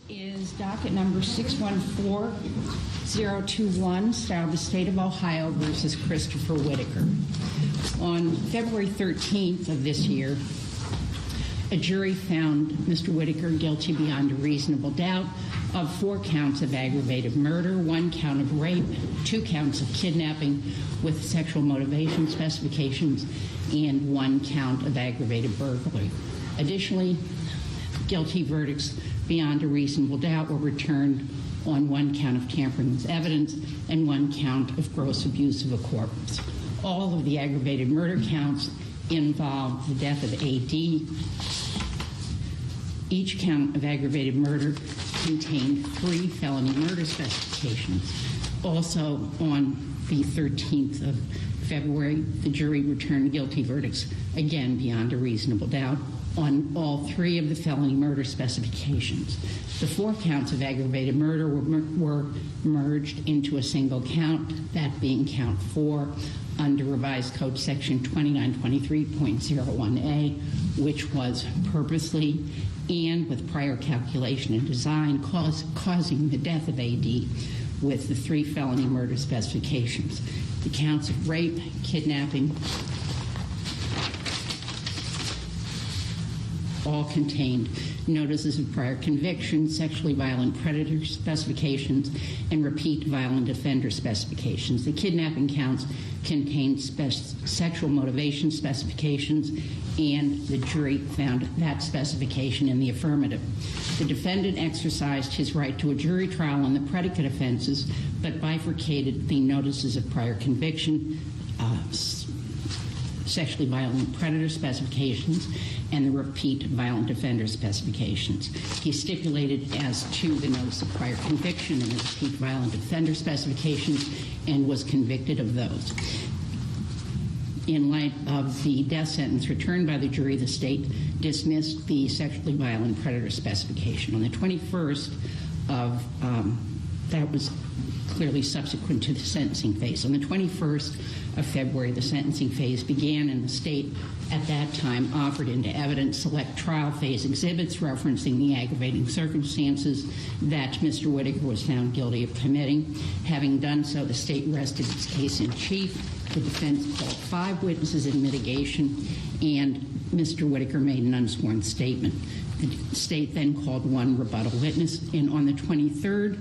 Is docket number 614021, styled the State of Ohio versus Christopher Whitaker. On February 13th of this year, a jury found Mr. Whitaker guilty beyond a reasonable doubt of 4 counts of aggravated murder, 1 count of rape, 2 counts of kidnapping with sexual motivation specifications, and 1 count of aggravated burglary. Additionally, guilty verdicts beyond a reasonable doubt were returned on 1 count of tampering with evidence and 1 count of gross abuse of a corpse. All of the aggravated murder counts involved the death of A.D. Each count of aggravated murder contained 3 felony murder specifications. Also, on the 13th of February, the jury returned guilty verdicts, again beyond a reasonable doubt, on all 3 of the felony murder specifications. The 4 counts of aggravated murder were merged into a single count, that being count 4, under Revised Code Section 2923.01a, which was purposely and with prior calculation and design causing the death of A.D. with the 3 felony murder specifications. The counts of rape, kidnapping, all contained notices of prior conviction, sexually violent predator specifications, and repeat violent offender specifications. The kidnapping counts contained sexual motivation specifications, and the jury found that specification in the affirmative. The defendant exercised his right to a jury trial on the predicate offenses, but bifurcated the notices of prior conviction, sexually violent predator specifications, and the repeat violent offender specifications. He stipulated as to the notice of prior conviction and the repeat violent offender specifications and was convicted of those. In light of the death sentence returned by the jury, the state dismissed the sexually violent predator specification. On the 21st of, that was clearly subsequent to the sentencing phase. On the 21st of February, the sentencing phase began, and the state at that time offered into evidence select trial phase exhibits referencing the aggravating circumstances that Mr. Whitaker was found guilty of committing. Having done so, the state rested its case in chief. The defense called 5 witnesses in mitigation, and Mr. Whitaker made an unsworn statement. The state then called 1 rebuttal witness, and on the 23rd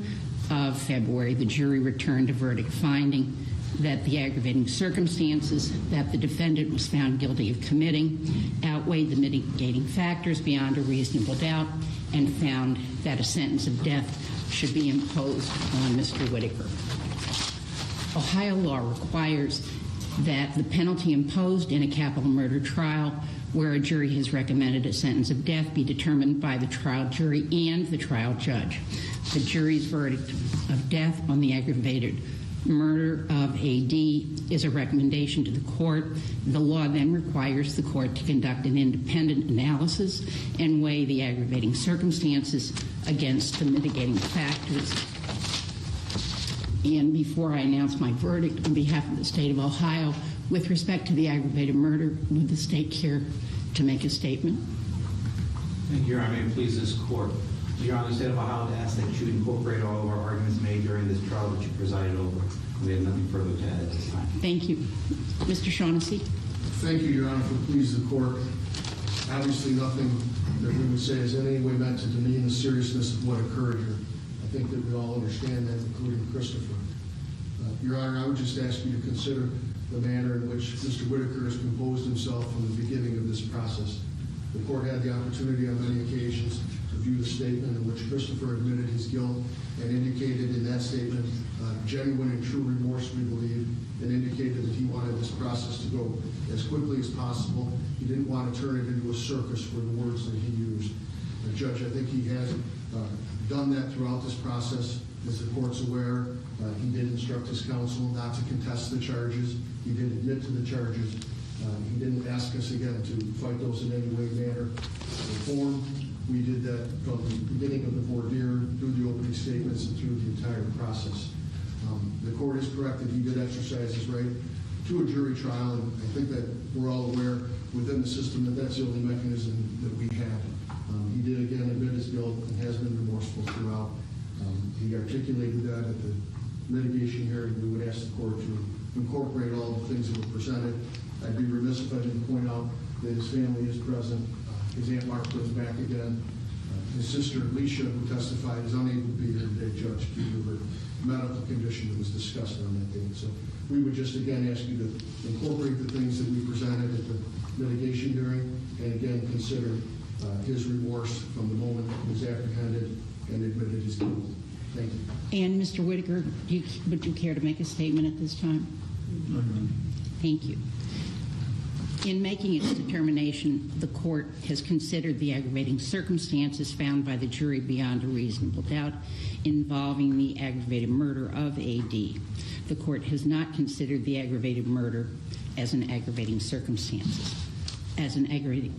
of February, the jury returned a verdict finding that the aggravating circumstances that the defendant was found guilty of committing outweighed the mitigating factors beyond a reasonable doubt and found that a sentence of death should be imposed on Mr. Whitaker. Ohio law requires that the penalty imposed in a capital murder trial where a jury has recommended a sentence of death be determined by the trial jury and the trial judge. The jury's verdict of death on the aggravated murder of A.D. is a recommendation to the court. The law then requires the court to conduct an independent analysis and weigh the aggravating circumstances against the mitigating factors. And before I announce my verdict on behalf of the state of Ohio, with respect to the aggravated murder, would the state care to make a statement? Thank you, Your Honor. May it please this court. Your Honor, the state of Ohio asks that you incorporate all of our arguments made during this trial that you presided over. We have nothing further to add at this time. Thank you. Mr. Shaughnessy. Thank you, Your Honor, for pleasing the court. Obviously, nothing that we would say is in any way meant to demean the seriousness of what occurred here. I think that we all understand that, including Christopher. Your Honor, I would just ask you to consider the manner in which Mr. Whitaker has composed himself from the beginning of this process. The court had the opportunity on many occasions to view the statement in which Christopher admitted his guilt and indicated in that statement genuine and true remorse, we believe, and indicated that he wanted this process to go as quickly as possible. He didn't want to turn it into a circus for the words that he used. Judge, I think he has done that throughout this process. As the court's aware, he did instruct his counsel not to contest the charges. He did admit to the charges. He didn't ask us again to fight those in any way, manner, or form. We did that from the beginning of the voir dire, through the opening statements, and through the entire process. The court is correct that he did exercise his right to a jury trial, and I think that we're all aware within the system that that's the only mechanism that we have. He did again admit his guilt and has been remorseful throughout. We articulated that at the litigation hearing. We would ask the court to incorporate all the things that were presented. I'd be remiss if I didn't point out that his family is present. His Aunt Martha is back again. His sister, Alicia, who testified, is unable to be here today, Judge, due to her medical condition that was discussed on that date. So we would just again ask you to incorporate the things that we presented at the litigation hearing, and again consider his remorse from the moment he was apprehended and admitted his guilt. Thank you. And Mr. Whitaker, would you care to make a statement at this time? Thank you. In making its determination, the court has considered the aggravating circumstances found by the jury beyond a reasonable doubt involving the aggravated murder of A.D. The court has not considered the aggravated murder as an aggravating circumstance. The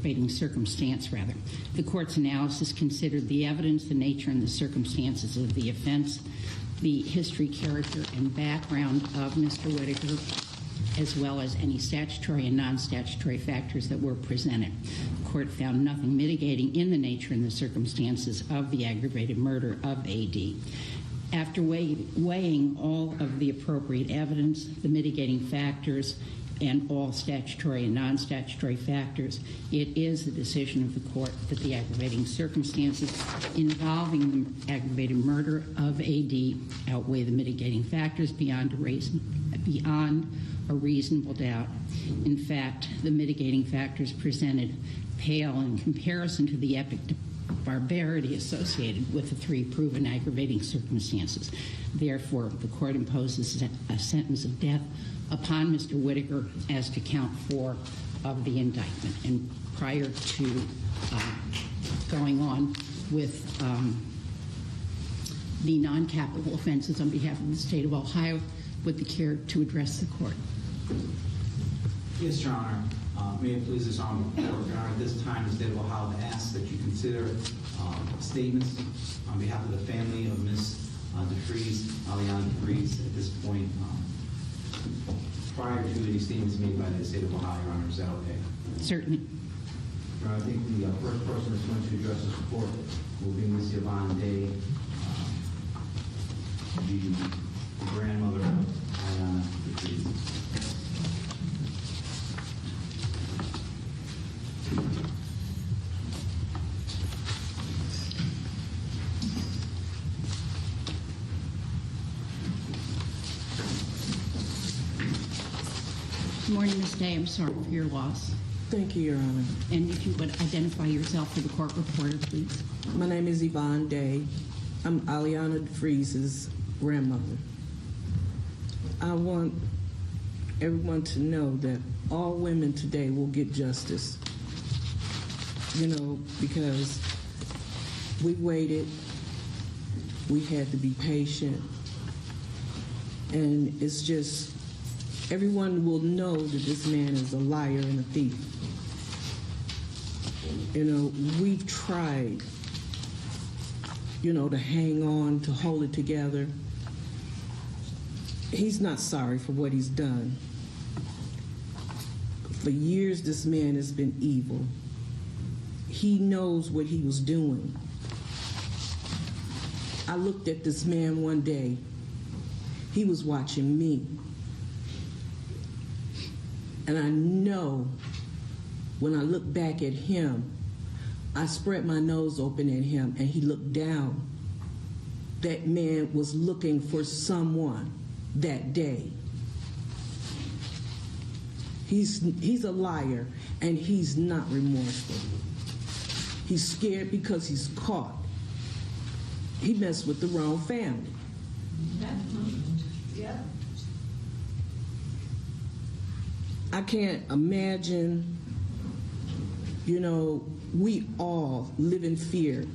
court's analysis considered the evidence, the nature, and the circumstances of the offense, the history, character, and background of Mr. Whitaker, as well as any statutory and non-statutory factors that were presented. The court found nothing mitigating in the nature and the circumstances of the aggravated murder of A.D. After weighing all of the appropriate evidence, the mitigating factors, and all statutory and non-statutory factors, it is the decision of the court that the aggravating circumstances involving the aggravated murder of A.D. outweigh the mitigating factors beyond a reasonable doubt. In fact, the mitigating factors presented pale in comparison to the epic barbarity associated with the three proven aggravating circumstances. Therefore, the court imposes a sentence of death upon Mr. Whitaker as to count 4 of the indictment. And prior to going on with the non-capital offenses on behalf of the state of Ohio, would the care to address the court? Yes, Your Honor. May it please this honorable court, Your Honor, at this time the state of Ohio asks that you consider statements on behalf of the family of Ms. DeFreeze, Alianna DeFreeze, at this point, prior to any statements made by the state of Ohio. Your Honor, is that okay? Certainly. Your Honor, I think the first person that's going to address this court will be Ms. Yvonne Day, the grandmother of Alianna DeFreeze. Good morning, Ms. Day. I'm sorry for your loss. Thank you, Your Honor. And if you would identify yourself for the court reporter, please. My name is Yvonne Day. I'm Alianna DeFreeze's grandmother. I want everyone to know that all women today will get justice. You know, because we waited, we had to be patient, and it's just, everyone will know that this man is a liar and a thief. You know, we've tried, you know, to hang on, to hold it together. He's not sorry for what he's done. For years, this man has been evil. He knows what he was doing. I looked at this man one day. He was watching me. And I know when I look back at him, I spread my nose open at him and he looked down. That man was looking for someone that day. He's a liar and he's not remorseful. He's scared because he's caught. He messed with the wrong family. Yeah. I can't imagine, you know, we all live in fear.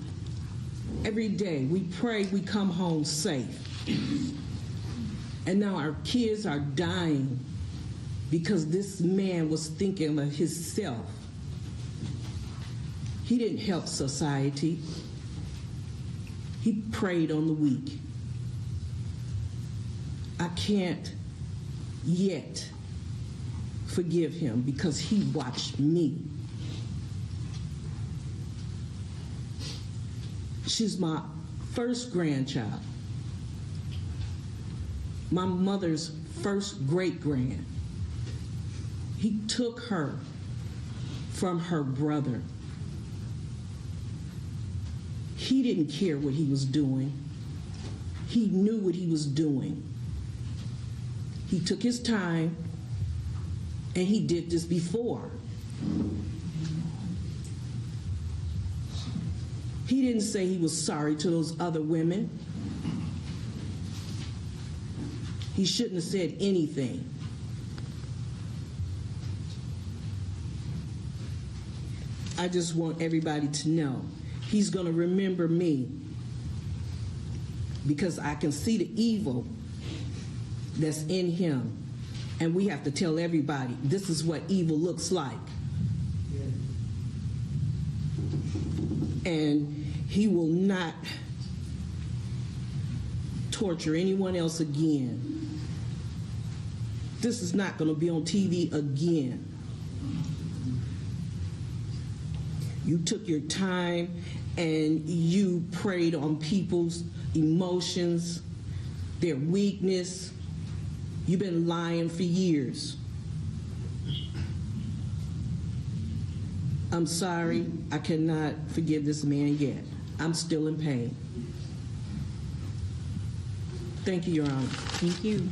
Every day we pray we come home safe. And now our kids are dying because this man was thinking of himself. He didn't help society. He preyed on the weak. I can't yet forgive him because he watched me. She's my first grandchild. my mother's first great-grand. He took her from her brother. He didn't care what he was doing. He knew what he was doing. He took his time, and he did this before. He didn't say he was sorry to those other women. He shouldn't have said anything. I just want everybody to know he's going to remember me because I can see the evil that's in him. And we have to tell everybody this is what evil looks like. And he will not torture anyone else again. This is not going to be on TV again. You took your time and you preyed on people's emotions, their weakness. You've been lying for years. I'm sorry, I cannot forgive this man yet. I'm still in pain. Thank you, Your Honor. Thank you.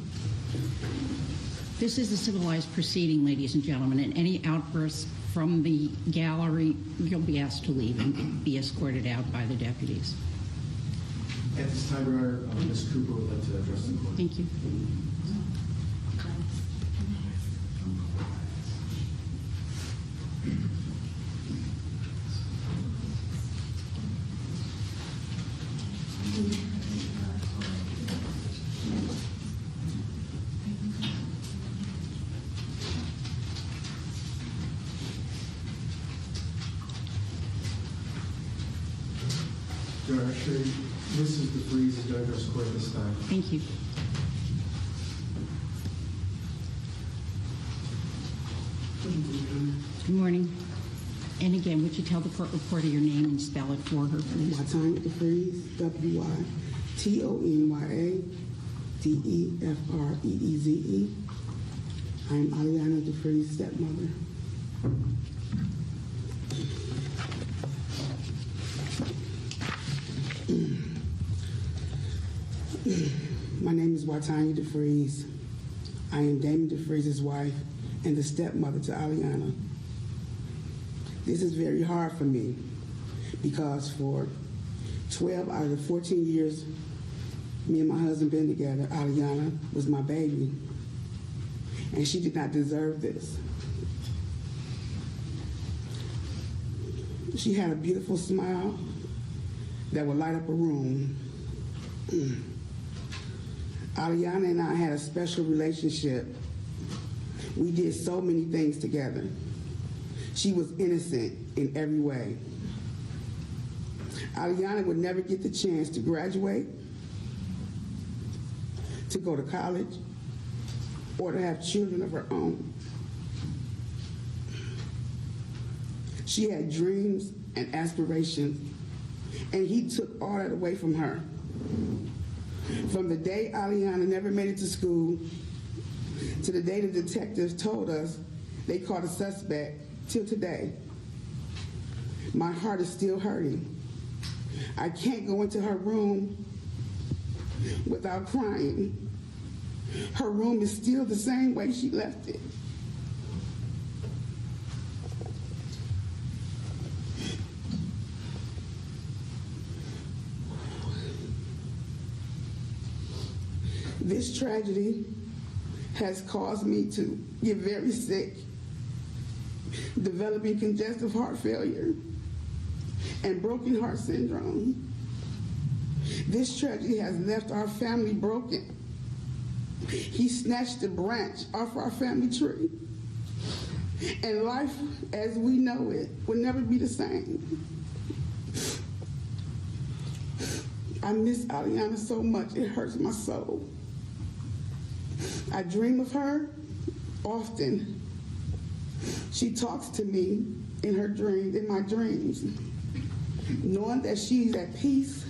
This is a civilized proceeding, ladies and gentlemen, and any outbursts from the gallery, you'll be asked to leave and be escorted out by the deputies. At this time, Your Honor, Ms. Cooper would like to address the court. Thank you. Your Honor, actually, Mrs. DeFreeze is going to address the court this time. Thank you. Good morning. And again, would you tell the court reporter your name and spell it for her, please? Whitaker DeFreeze, W-Y-T-O-N-Y-A-D-E-F-R-E-E-Z-E. I'm Alianna DeFreeze's stepmother. My name is Whitaker DeFreeze. I am Damon DeFreeze's wife and the stepmother to Alianna. This is very hard for me because for 12 out of the 14 years me and my husband been together, Alianna was my baby, and she did not deserve this. She had a beautiful smile that would light up a room. Alianna and I had a special relationship. We did so many things together. She was innocent in every way. Alianna would never get the chance to graduate, to go to college, or to have children of her own. She had dreams and aspirations, and he took all that away from her. From the day Alianna never made it to school to the day the detectives told us they caught a suspect till today, my heart is still hurting. I can't go into her room without crying. Her room is still the same way she left it. This tragedy has caused me to get very sick, developing congestive heart failure and broken heart syndrome. This tragedy has left our family broken. He snatched the branch off our family tree, and life as we know it will never be the same. I miss Alianna so much, it hurts my soul. I dream of her often. She talks to me in her dreams, in my dreams, knowing that she's at peace.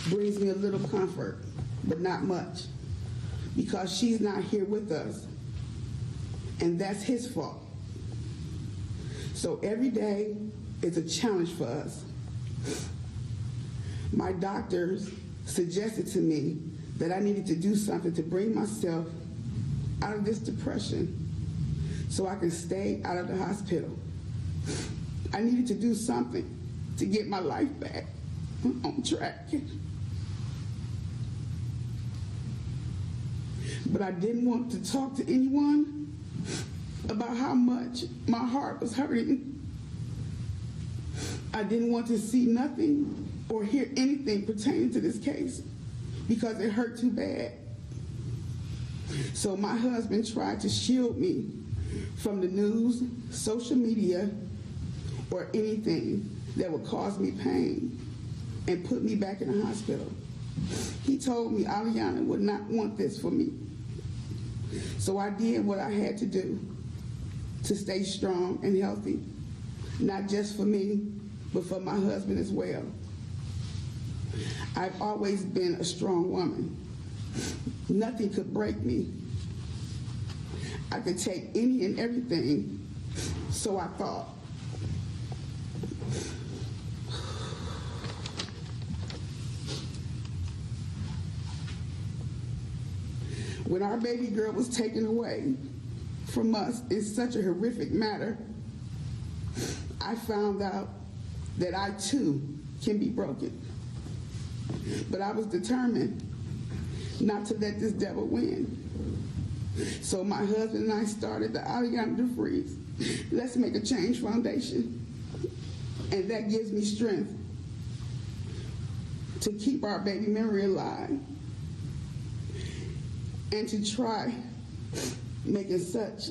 brings me a little comfort, but not much, because she's not here with us, and that's his fault. So every day is a challenge for us. My doctors suggested to me that I needed to do something to bring myself out of this depression so I can stay out of the hospital. I needed to do something to get my life back on track. But I didn't want to talk to anyone about how much my heart was hurting. I didn't want to see nothing or hear anything pertaining to this case because it hurt too bad. So my husband tried to shield me from the news, social media, or anything that would cause me pain and put me back in the hospital. He told me Alianna would not want this for me. So I did what I had to do to stay strong and healthy, not just for me, but for my husband as well. I've always been a strong woman. Nothing could break me. I could take any and everything, so I thought. When our baby girl was taken away from us in such a horrific matter, I found out that I too can be broken. But I was determined not to let this devil win. So my husband and I started the Alianna DeFreeze Let's Make a Change Foundation. And that gives me strength to keep our baby memory alive and to try making such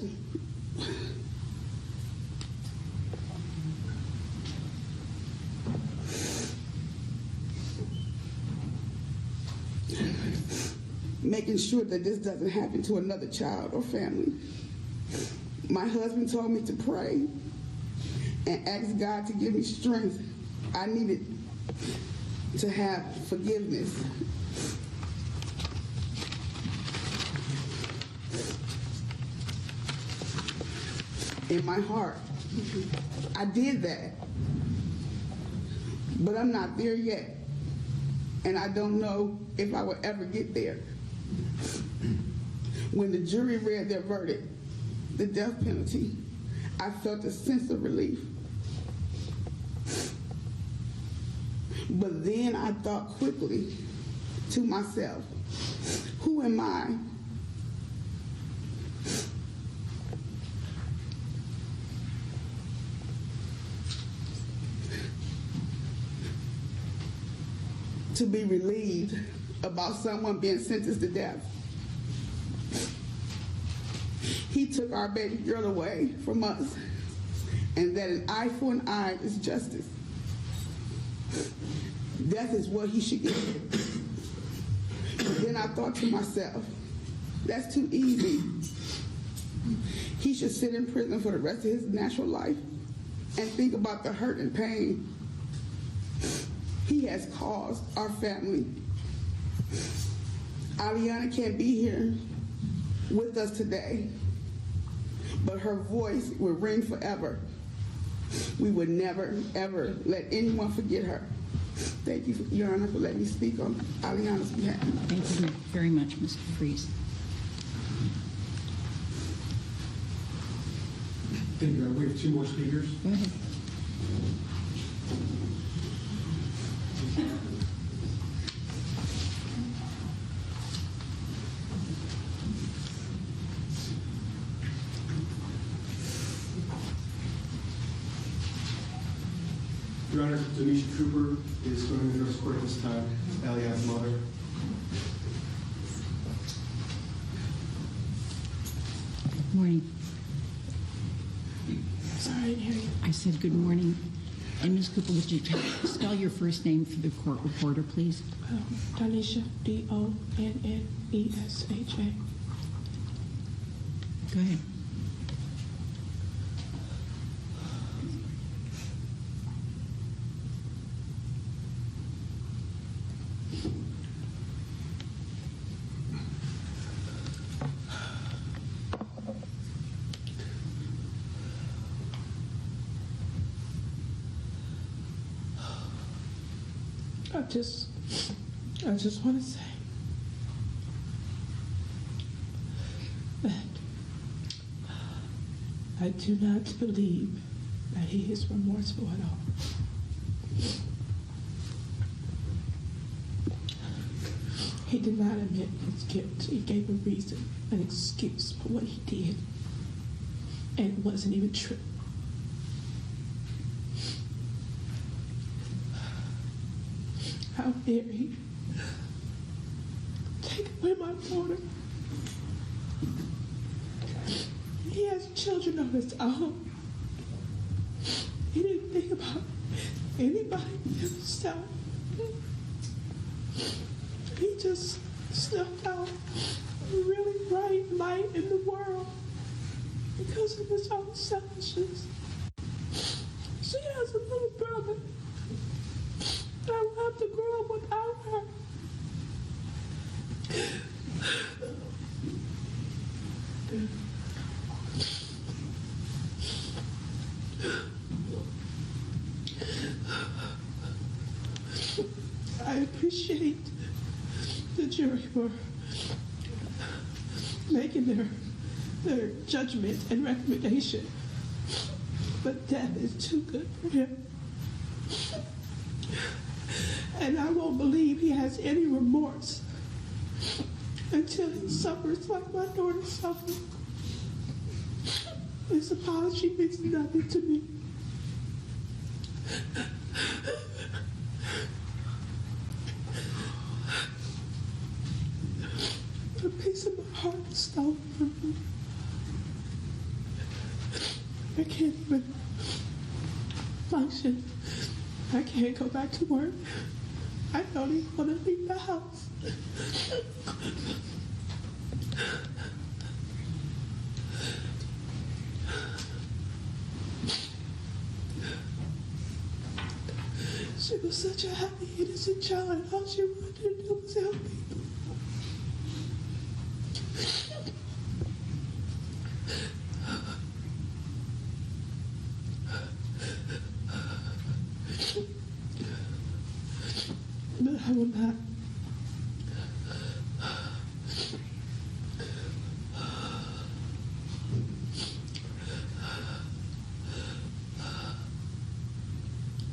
making sure that this doesn't happen to another child or family. My husband told me to pray and ask God to give me strength. I needed to have forgiveness. In my heart. I did that. But I'm not there yet. And I don't know if I will ever get there. When the jury read their verdict, the death penalty, I felt a sense of relief. But then I thought quickly to myself, who am I to be relieved about someone being sentenced to death? He took our baby girl away from us, and that an eye for an eye is justice. Death is what he should get. But then I thought to myself, that's too easy. He should sit in prison for the rest of his natural life and think about the hurt and pain he has caused our family. Alianna can't be here with us today, but her voice will ring forever. We would never, ever let anyone forget her. Thank you, Your Honor, for letting me speak on Alianna's behalf. Thank you very much, Mr. DeFreeze. Thank you. We have two more speakers. Go ahead. Your Honor, Denisha Cooper is going to address court at this time, Alianna's mother. Good morning. Sorry, I didn't hear you. I said good morning. And Ms. Cooper, would you spell your first name for the court reporter, please? Donisha, D-O-N-N-E-S-H-A. Go ahead. I just want to say that I do not believe that he is remorseful at all. He did not admit his guilt. He gave a reason, an excuse for what he did, and it wasn't even true. How dare he take away my daughter? He has children of his own. He didn't think about anybody himself. He just snuffed out a really bright light in the world because of his own selfishness. She has a little brother. I will have to grow up without her. I appreciate the jury for making their judgment and recommendation, but death is too good for him. And I won't believe he has any remorse until he suffers like my daughter suffered. His apology means nothing to me. A piece of my heart is stolen from me. I can't even function. I can't go back to work. I don't even want to leave the house. She was such a happy, innocent child, and all she wanted to do was help me. But I will not.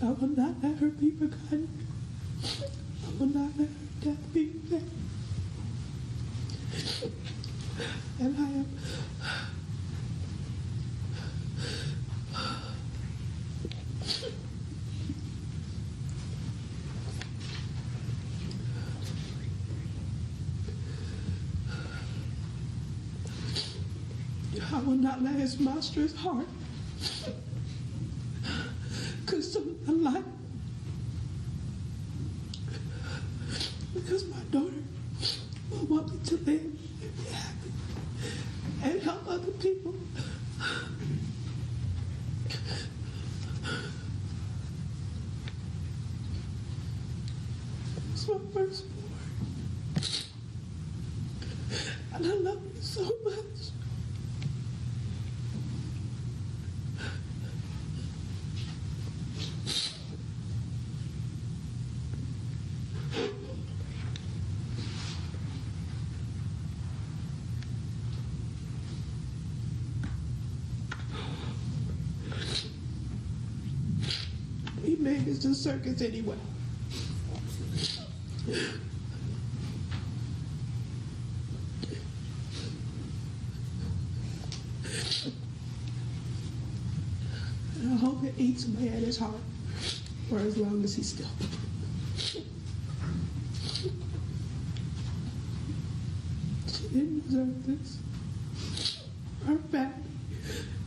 I will not let her be forgotten. I will not let her death be forgotten. And I am I will not let his monstrous heart consume my life. Because my daughter will want me to live and be happy and help other people. It's my firstborn. And I love her so much. He made it to circus anyway. And I hope it eats away at his heart for as long as he's still. She didn't deserve this. Her family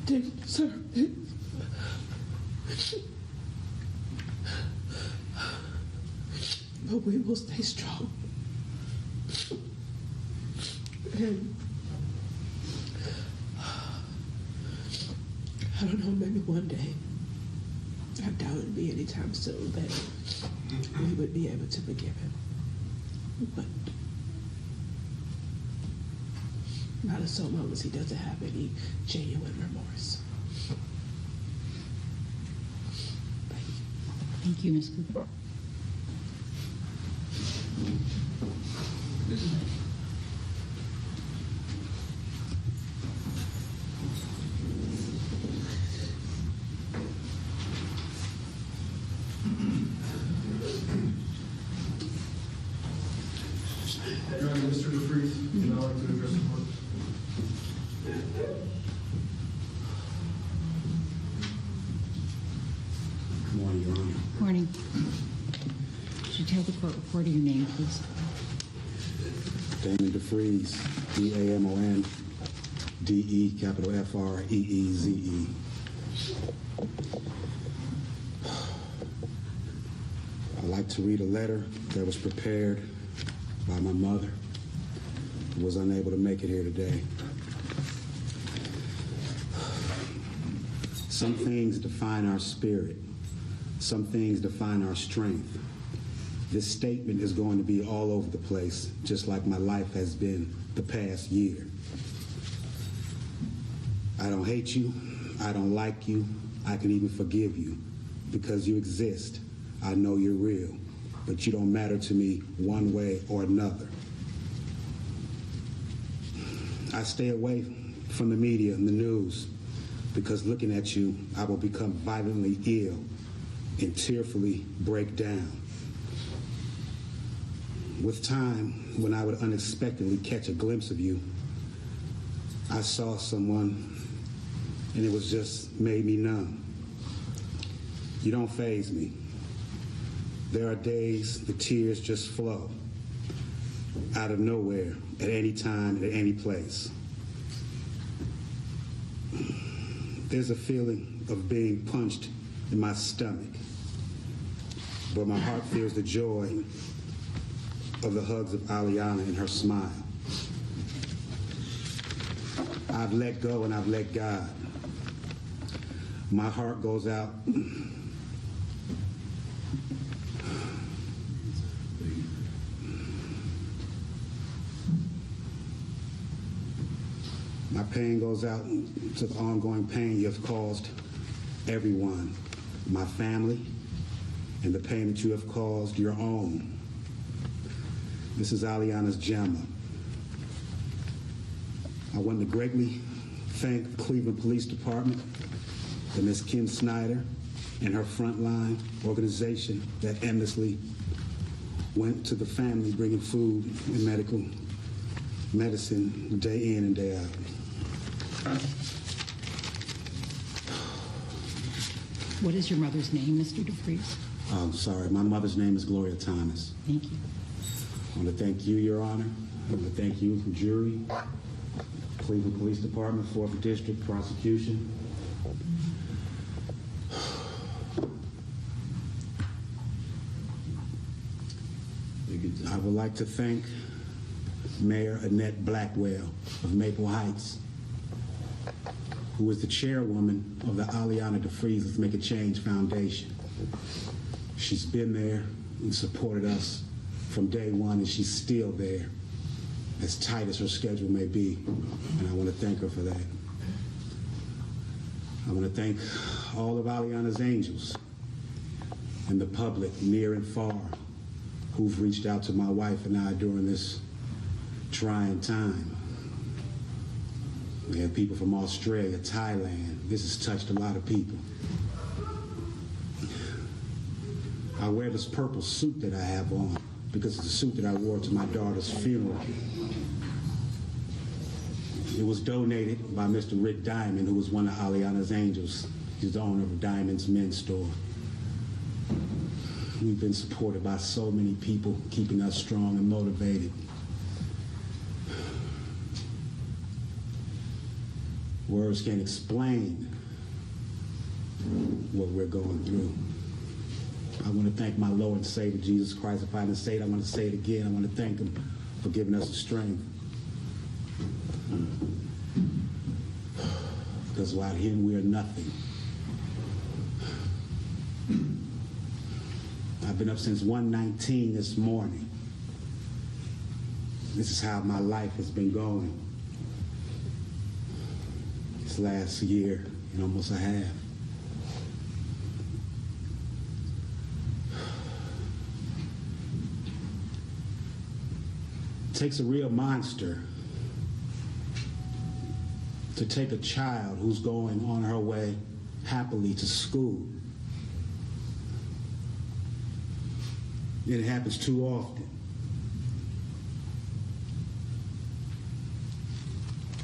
didn't deserve this. But we will stay strong. And I don't know, maybe one day, I doubt it would be anytime soon, that we would be able to forgive him. But not as so long as he doesn't have any genuine remorse. Thank you, Ms. Cooper. Your Honor, Mr. DeFreeze, would now like to address the court. Good morning, Your Honor. Morning. Would you tell the court reporter your name, please? Damon DeFreeze, D-A-M-O-N-D-E, capital F-R-E-E-Z-E. I'd like to read a letter that was prepared by my mother, who was unable to make it here today. Some things define our spirit. Some things define our strength. This statement is going to be all over the place, just like my life has been the past year. I don't hate you. I don't like you. I can even forgive you because you exist. I know you're real, but you don't matter to me one way or another. I stay away from the media and the news because looking at you, I will become violently ill and tearfully break down. With time, when I would unexpectedly catch a glimpse of you, I saw someone and it was just made me numb. You don't faze me. There are days the tears just flow out of nowhere, at any time, at any place. There's a feeling of being punched in my stomach, but my heart feels the joy of the hugs of Alianna and her smile. I've let go and I've let God. My heart goes out My pain goes out to the ongoing pain you have caused everyone, my family, and the pain that you have caused your own. This is Alianna's Gemma. I want to greatly thank the Cleveland Police Department and Ms. Kim Snyder and her frontline organization that endlessly went to the family bringing food and medical medicine day in and day out. What is your mother's name, Mr. DeFreeze? Oh, sorry. My mother's name is Gloria Thomas. Thank you. I want to thank you, Your Honor. I want to thank you, the jury, Cleveland Police Department, 4th District Prosecution. I would like to thank Mayor Annette Blackwell of Maple Heights, who is the chairwoman of the Alianna DeFreeze Let's Make a Change Foundation. She's been there and supported us from day one, and she's still there, as tight as her schedule may be, and I want to thank her for that. I want to thank all of Alianna's angels and the public near and far who've reached out to my wife and I during this trying time. We have people from Australia, Thailand. This has touched a lot of people. I wear this purple suit that I have on because it's the suit that I wore to my daughter's funeral. It was donated by Mr. Rick Diamond, who was one of Alianna's angels. He's the owner of Diamond's Men's Store. We've been supported by so many people, keeping us strong and motivated. Words can't explain what we're going through. I want to thank my Lord and Savior, Jesus Christ. If I didn't say it, I want to say it again. I want to thank him for giving us the strength. Because without him, we are nothing. I've been up since 1:19 this morning. This is how my life has been going this last year and almost a half. It takes a real monster to take a child who's going on her way happily to school. And it happens too often.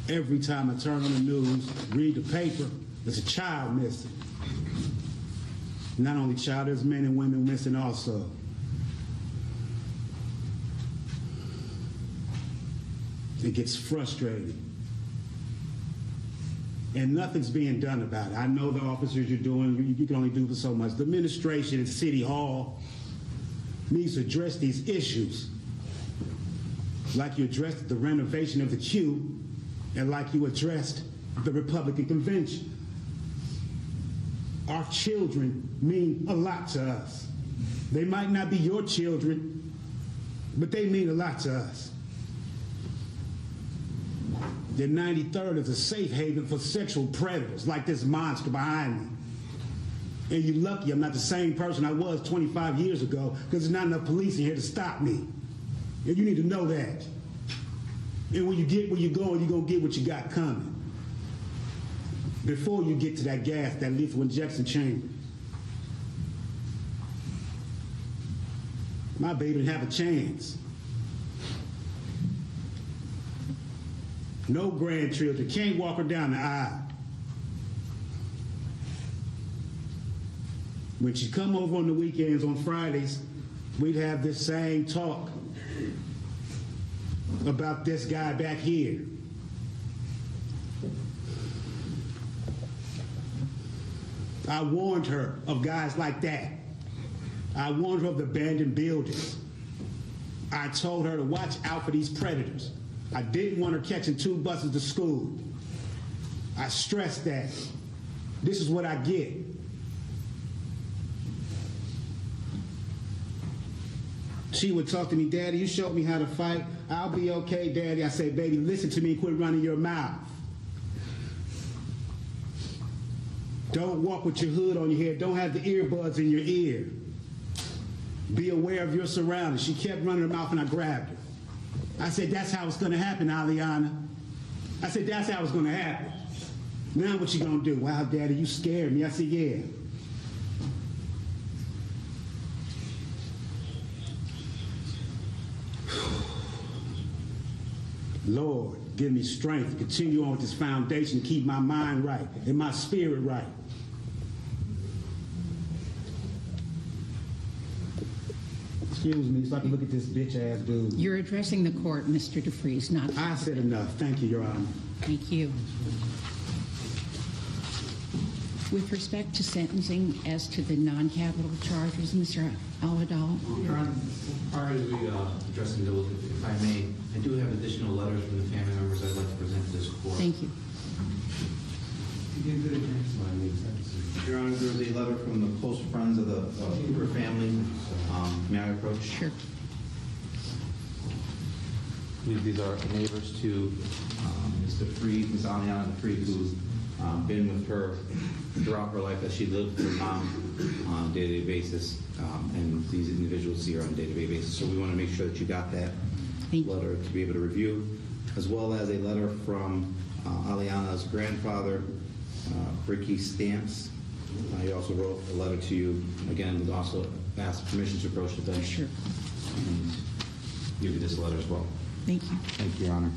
Every time I turn on the news, read the paper, there's a child missing. Not only child, there's men and women missing also. It gets frustrating. And nothing's being done about it. I know the officers you're doing, you can only do so much. The administration at City Hall needs to address these issues like you addressed the renovation of the Q and like you addressed the Republican Convention. Our children mean a lot to us. They might not be your children, but they mean a lot to us. The 93rd is a safe haven for sexual predators like this monster behind me. And you're lucky I'm not the same person I was 25 years ago because there's not enough police in here to stop me. And you need to know that. And when you get where you're going to get what you got coming. Before you get to that gas, that lethal injection chamber. My baby didn't have a chance. No grandchildren, can't walk her down the aisle. When she'd come over on the weekends, on Fridays, we'd have this same talk about this guy back here. I warned her of guys like that. I warned her of the abandoned buildings. I told her to watch out for these predators. I didn't want her catching 2 buses to school. I stressed that. This is what I get. She would talk to me, Daddy, you showed me how to fight. I'll be okay, Daddy. I say, baby, listen to me and quit running your mouth. Don't walk with your hood on your head. Don't have the earbuds in your ear. Be aware of your surroundings. She kept running her mouth and I grabbed her. I said, that's how it's going to happen, Alianna. I said, that's how it's going to happen. Now what you going to do? Wow, Daddy, you scared me. I said, yeah. Lord, give me strength to continue on with this foundation, to keep my mind right and my spirit right. Excuse me, so I can look at this bitch-ass dude. You're addressing the court, Mr. DeFreeze, not... I said enough. Thank you, Your Honor. Thank you. With respect to sentencing as to the non-capital charges, Mr. Aladal? Your Honor, prior to addressing those, if I may, I do have additional letters from the family members I'd like to present to this court. Thank you. Your Honor, there's a letter from the close friends of the Cooper family. May I approach? Sure. These are neighbors to Ms. DeFreeze, Ms. Alianna DeFreeze, who's been with her throughout her life as she lived with her mom on a day-to-day basis, and these individuals see her on a day-to-day basis. So we want to make sure that you got that letter to be able to review, as well as a letter from Alianna's grandfather, Ricky Stamps. He also wrote a letter to you, again, and also asked permission to approach the bench. Sure. And give you this letter as well. Thank you. Thank you, Your Honor.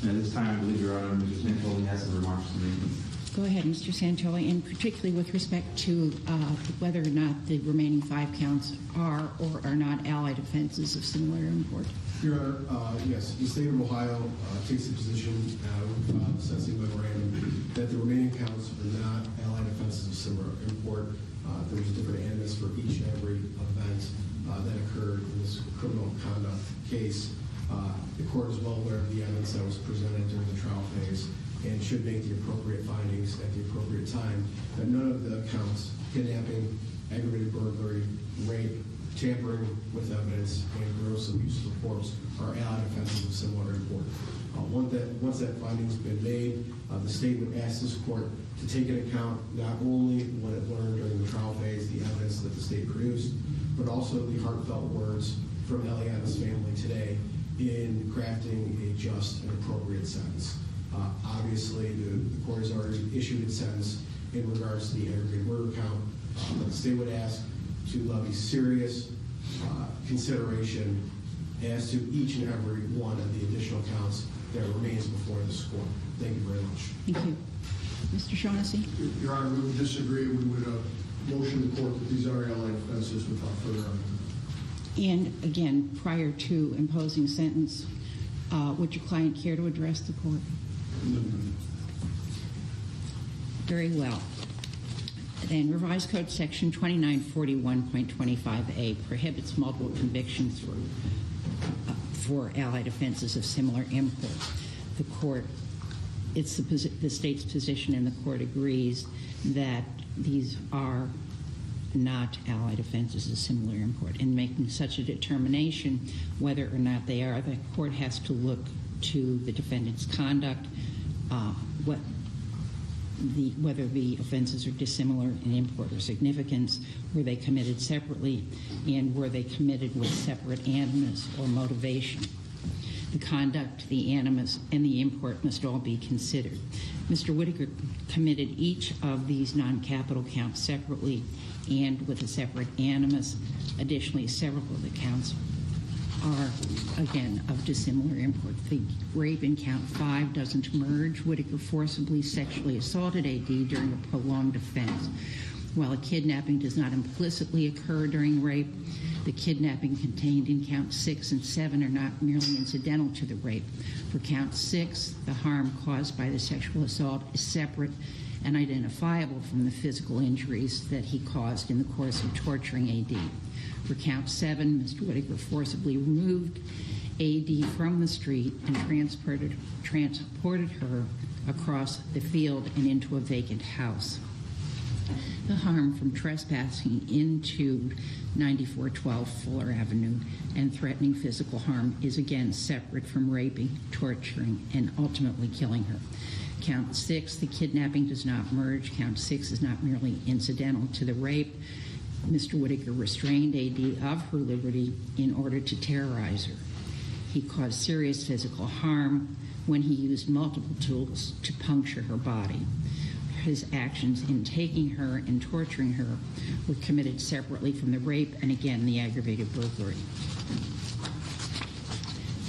And at this time, I believe, Your Honor, Mr. Santolli has some remarks to make. Go ahead, Mr. Santolli, and particularly with respect to whether or not the remaining 5 counts are or are not allied offenses of similar import. Your Honor, yes, the state of Ohio takes the position with sentencing memorandum that the remaining counts are not allied offenses of similar import. There's different animus for each and every event that occurred in this criminal conduct case. The court is well aware of the evidence that was presented during the trial phase and should make the appropriate findings at the appropriate time that none of the counts, kidnapping, aggravated burglary, rape, tampering with evidence, and gross abuse of the corpse are allied offenses of similar import. Once that finding's been made, the state would ask this court to take into account not only what it learned during the trial phase, the evidence that the state produced, but also the heartfelt words from Alianna's family today in crafting a just and appropriate sentence. Obviously, the court has already issued its sentence in regards to the aggravated murder count, but the state would ask to levy serious consideration as to each and every one of the additional counts that remains before this court. Thank you very much. Thank you. Mr. Shaughnessy? Your Honor, we would disagree. We would motion the court that these are allied offenses without further argument. And again, prior to imposing sentence, would your client care to address the court? Very well. Then Revised Code Section 2941.25a prohibits multiple convictions for allied offenses of similar import. The court, it's the state's position, and the court agrees that these are not allied offenses of similar import. In making such a determination, whether or not they are, the court has to look to the defendant's conduct, whether the offenses are dissimilar in import or significance, were they committed separately, and were they committed with separate animus or motivation. The conduct, the animus, and the import must all be considered. Mr. Whitaker committed each of these non-capital counts separately and with a separate animus. Additionally, several of the counts are, again, of dissimilar import. The rape in count 5 doesn't merge. Whitaker forcibly sexually assaulted A.D. during a prolonged offense. While a kidnapping does not implicitly occur during rape, the kidnapping contained in count 6 and 7 are not merely incidental to the rape. For count 6, the harm caused by the sexual assault is separate and identifiable from the physical injuries that he caused in the course of torturing A.D. For count 7, Mr. Whitaker forcibly removed A.D. from the street and transported her across the field and into a vacant house. The harm from trespassing into 9412 Fuller Avenue and threatening physical harm is again separate from raping, torturing, and ultimately killing her. Count 6, the kidnapping does not merge. Count 6 is not merely incidental to the rape. Mr. Whitaker restrained A.D. of her liberty in order to terrorize her. He caused serious physical harm when he used multiple tools to puncture her body. His actions in taking her and torturing her were committed separately from the rape and, again, the aggravated burglary.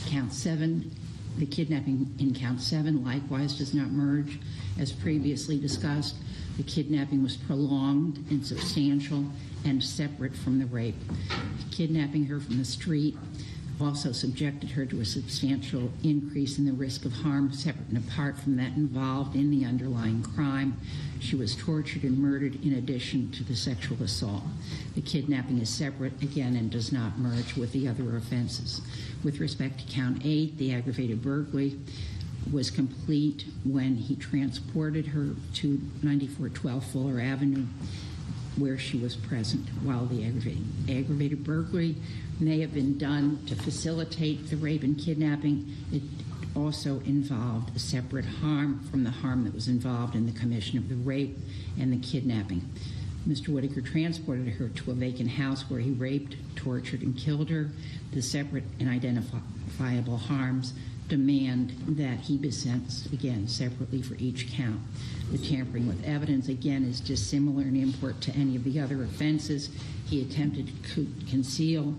Count 7, the kidnapping in count 7 likewise does not merge. As previously discussed, the kidnapping was prolonged and substantial and separate from the rape. Kidnapping her from the street also subjected her to a substantial increase in the risk of harm, separate and apart from that involved in the underlying crime. She was tortured and murdered in addition to the sexual assault. The kidnapping is separate, again, and does not merge with the other offenses. With respect to count 8, the aggravated burglary was complete when he transported her to 9412 Fuller Avenue, where she was present. While the aggravated burglary may have been done to facilitate the rape and kidnapping, it also involved a separate harm from the harm that was involved in the commission of the rape and the kidnapping. Mr. Whitaker transported her to a vacant house where he raped, tortured, and killed her. The separate and identifiable harms demand that he be sentenced, again, separately for each count. The tampering with evidence, again, is dissimilar in import to any of the other offenses. He attempted to conceal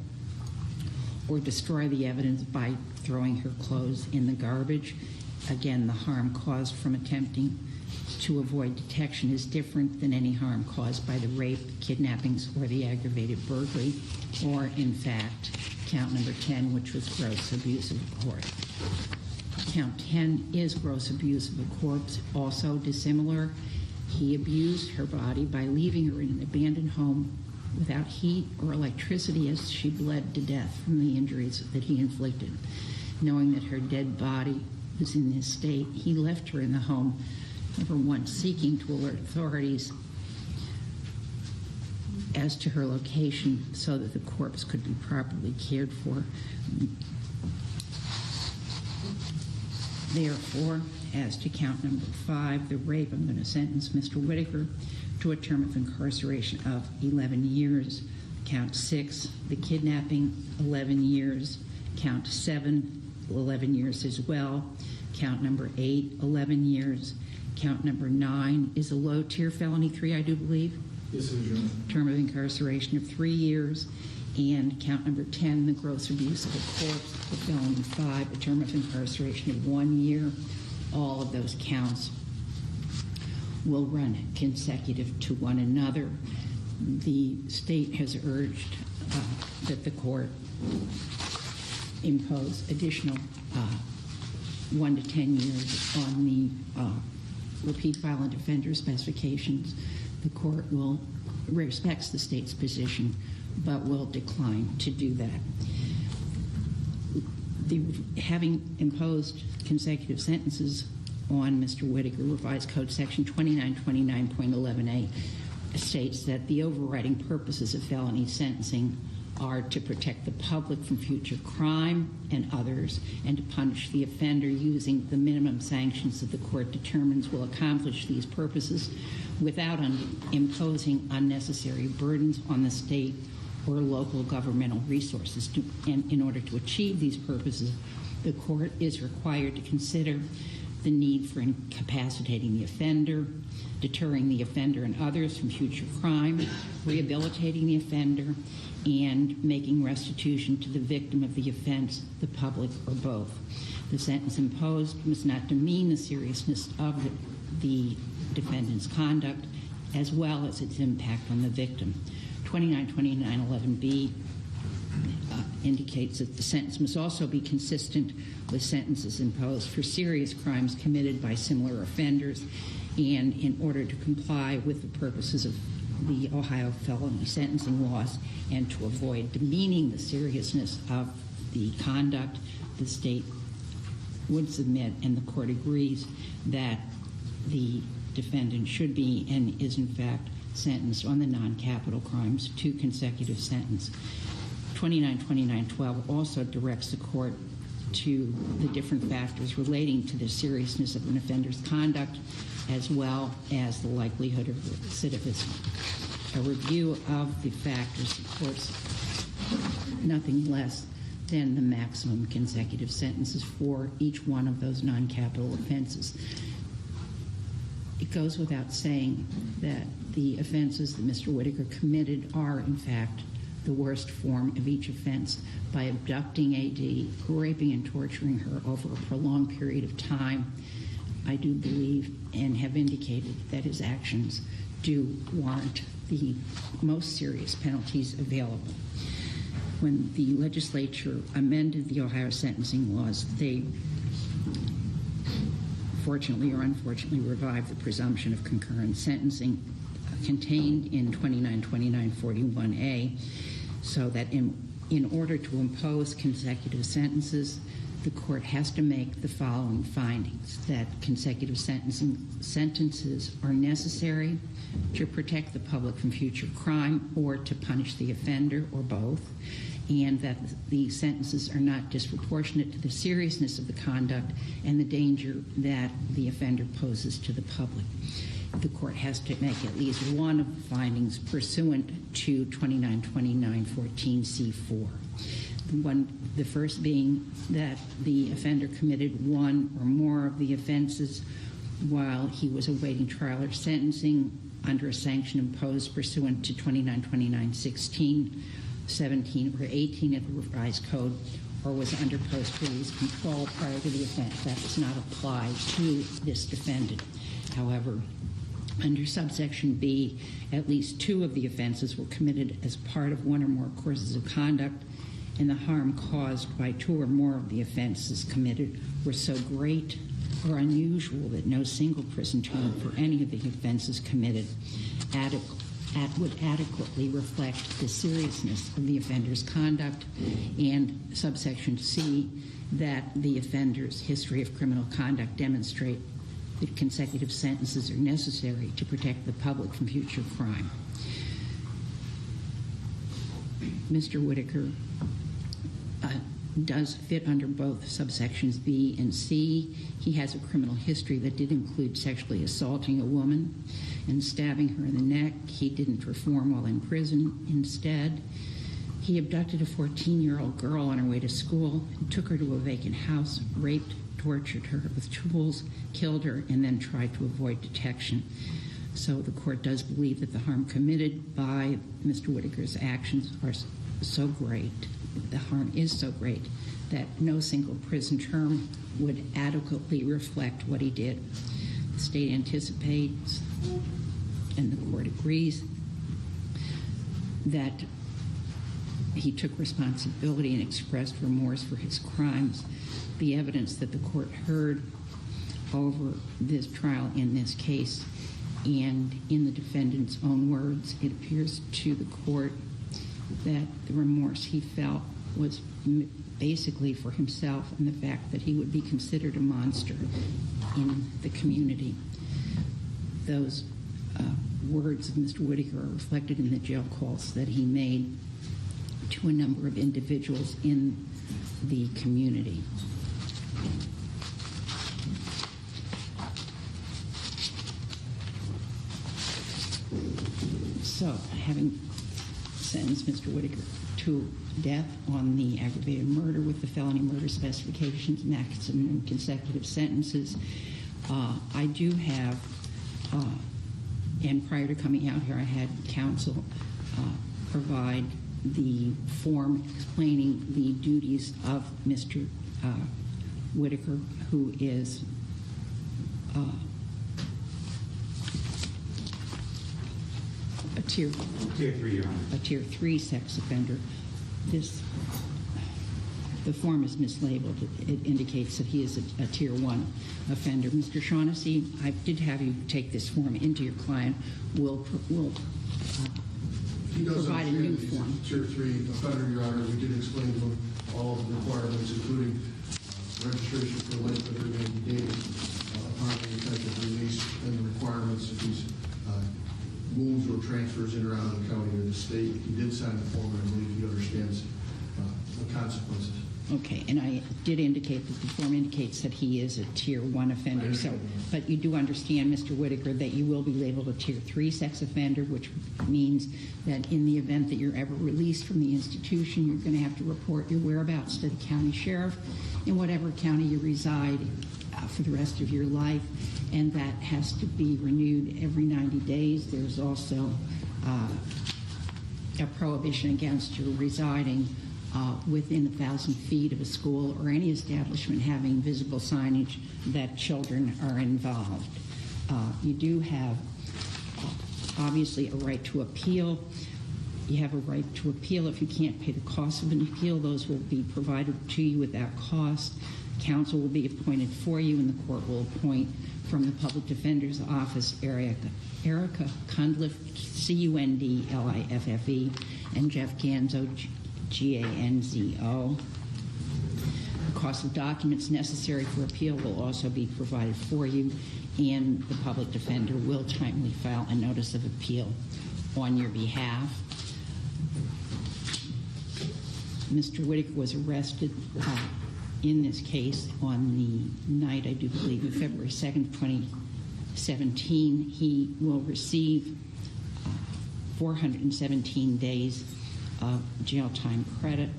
or destroy the evidence by throwing her clothes in the garbage. Again, the harm caused from attempting to avoid detection is different than any harm caused by the rape, kidnappings, or the aggravated burglary, or, in fact, count number 10, which was gross abuse of a corpse. Count 10 is gross abuse of a corpse, also dissimilar. He abused her body by leaving her in an abandoned home without heat or electricity as she bled to death from the injuries that he inflicted. Knowing that her dead body was in this state, he left her in the home, never once seeking to alert authorities as to her location so that the corpse could be properly cared for. Therefore, as to count number 5, the rape, I'm going to sentence Mr. Whitaker to a term of incarceration of 11 years. Count 6, the kidnapping, 11 years. Count 7, 11 years as well. Count number 8, 11 years. Count number 9 is a low-tier felony 3, I do believe. Yes, it is, Your Honor. Term of incarceration of 3 years. And count number 10, the gross abuse of a corpse, the felony 5, a term of incarceration of 1 year. All of those counts will run consecutive to one another. The state has urged that the court impose additional 1 to 10 years on the repeat violent offender specifications. The court respects the state's position, but will decline to do that. Having imposed consecutive sentences on Mr. Whitaker, Revised Code Section 2929.11a states that the overriding purposes of felony sentencing are to protect the public from future crime and others, and to punish the offender using the minimum sanctions that the court determines will accomplish these purposes without imposing unnecessary burdens on the state or local governmental resources. And in order to achieve these purposes, the court is required to consider the need for incapacitating the offender, deterring the offender and others from future crime, rehabilitating the offender, and making restitution to the victim of the offense, the public, or both. The sentence imposed must not demean the seriousness of the defendant's conduct as well as its impact on the victim. 2929.11b indicates that the sentence must also be consistent with sentences imposed for serious crimes committed by similar offenders, and in order to comply with the purposes of the Ohio felony sentencing laws and to avoid demeaning the seriousness of the conduct, the state would submit, and the court agrees, that the defendant should be and is in fact sentenced on the non-capital crimes to consecutive sentence. 2929.12 also directs the court to the different factors relating to the seriousness of an offender's conduct as well as the likelihood of recidivism. A review of the factors supports nothing less than the maximum consecutive sentences for each one of those non-capital offenses. It goes without saying that the offenses that Mr. Whitaker committed are, in fact, the worst form of each offense. By abducting A.D., raping and torturing her over a prolonged period of time, I do believe and have indicated that his actions do warrant the most serious penalties available. When the legislature amended the Ohio sentencing laws, they fortunately or unfortunately revived the presumption of concurrent sentencing contained in 2929.41a, so that in order to impose consecutive sentences, the court has to make the following findings: that consecutive sentences are necessary to protect the public from future crime or to punish the offender, or both, and that the sentences are not disproportionate to the seriousness of the conduct and the danger that the offender poses to the public. The court has to make at least one of the findings pursuant to 2929.14c4. The first being that the offender committed one or more of the offenses while he was awaiting trial or sentencing under a sanction imposed pursuant to 2929.16, 17, or 18 of the Revised Code, or was under post-release control prior to the offense. That does not apply to this defendant. However, under subsection B, at least two of the offenses were committed as part of one or more courses of conduct, and the harm caused by two or more of the offenses committed were so great or unusual that no single prison term for any of the offenses committed would adequately reflect the seriousness of the offender's conduct, and subsection C, that the offender's history of criminal conduct demonstrate that consecutive sentences are necessary to protect the public from future crime. Mr. Whitaker does fit under both subsections B and C. He has a criminal history that did include sexually assaulting a woman and stabbing her in the neck. He didn't reform while in prison. Instead, He abducted a 14-year-old girl on her way to school, and took her to a vacant house, raped, tortured her with tools, killed her, and then tried to avoid detection. So the court does believe that the harm committed by Mr. Whitaker's actions are so great, the harm is so great, that no single prison term would adequately reflect what he did. The state anticipates, and the court agrees, that he took responsibility and expressed remorse for his crimes. The evidence that the court heard over this trial in this case, and in the defendant's own words, it appears to the court that the remorse he felt was basically for himself and the fact that he would be considered a monster in the community. Those words of Mr. Whitaker are reflected in the jail calls that he made to a number of individuals in the community. So, having sentenced Mr. Whitaker to death on the aggravated murder with the felony murder specifications, maximum and consecutive sentences, I do have, and prior to coming out here, I had counsel provide the form explaining the duties of Mr. Whitaker, who is a tier 3, Your Honor. A tier 3 sex offender. The form is mislabeled. It indicates that he is a tier 1 offender. Mr. Shaughnessy, I did have you take this form into your client. We'll He does provide a new understand form. he's a tier 3 offender, Your Honor. We did explain to him all of the requirements, including registration for length that they're going to be dating upon the effective release, and the requirements if he's moves or transfers in or out of the county or the state. He did sign the form, and I believe he understands the consequences. Okay, and I did indicate that the form indicates that he is a tier 1 offender. So, but you do understand, Mr. Whitaker, that you will be labeled a tier 3 sex offender, which means that in the event that you're ever released from the institution, you're going to have to report your whereabouts to the county sheriff in whatever county you reside for the rest of your life, and that has to be renewed every 90 days. There's also a prohibition against your residing within 1,000 feet of a school or any establishment having visible signage that children are involved. You do have, obviously, a right to appeal. You have a right to appeal if you can't pay the cost of an appeal. Those will be provided to you without cost. Counsel will be appointed for you, and the court will appoint from the Public Defender's Office Erica Cundliffe, Cundliffe, and Jeff Ganzo, Ganzo. The cost of documents necessary for appeal will also be provided for you, and the public defender will timely file a notice of appeal on your behalf. Mr. Whitaker was arrested in this case on the night, I do believe, of February 2nd, 2017. He will receive 417 days of jail time credit.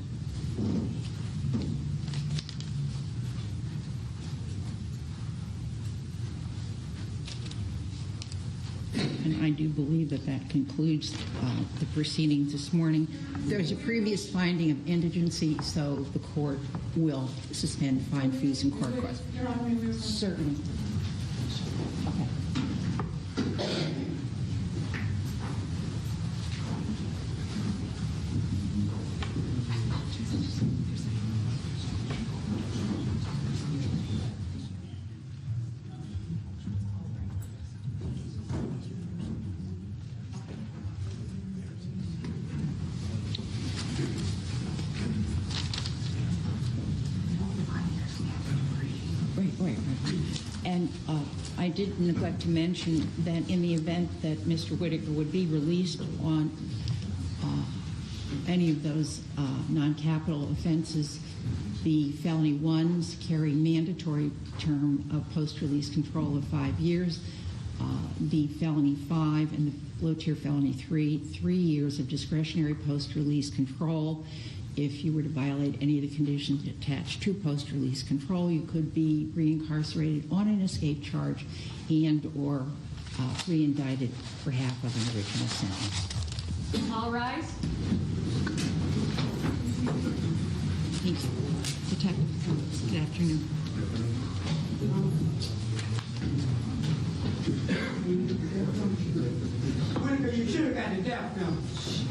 And I do believe that that concludes the proceedings this morning. There's a previous finding of indigency, so the court will suspend fine, fees, and court costs. Certainly. Okay. Right. And I did neglect to mention that in the event that Mr. Whitaker would be released on any of those non-capital offenses, the felony ones carry mandatory term of post-release control of 5 years. the felony 5 and the low-tier felony 3 years of discretionary post-release control. If you were to violate any of the conditions attached to post-release control, you could be reincarcerated on an escape charge and or re-indicted for half of an original sentence. All rise. Thank you. Detective, good afternoon. Whitaker, you should have got the death penalty.